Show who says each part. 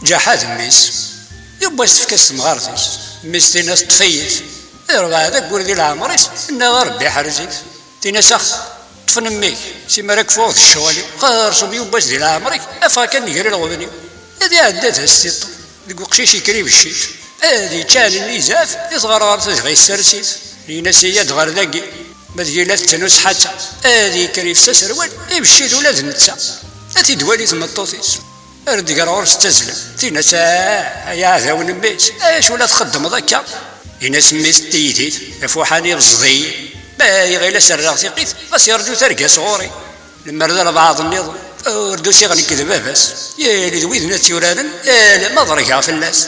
Speaker 1: جا حاد ميس يبا استفكس مغارتيس ميس تيناس طفيت ربع هذاك قول ذي العمريس إنا ربي حرزيت تيناس أخ طفن ميك سيما راك فوض الشوالي خارصو بيوباش ذي العمريك أفا كان يقري الغبني هذي عداتها السيط ذيك قشيش يكري بالشيت هذي كان اللي زاف يصغر غارتيس غي السرسيت ليناس هي دغر ذاكي ما تجي لا تنوس حتى هذي كريف سسروال يمشيت ولاد النتا هاتي دوالي تمطوطيس رد قرور استزلم تينا ساعة يا عذاون ميت اش ولا تخدم ذاكا هنا سميت تيتيت فوحاني بزضي باي غير سرغ ثقيت بس يرجو ترقى صغوري لما رد بعض النظام ردو سيغني كذبه بس يا لي ذويذ ناس يورانن لا ما ضرقها في الناس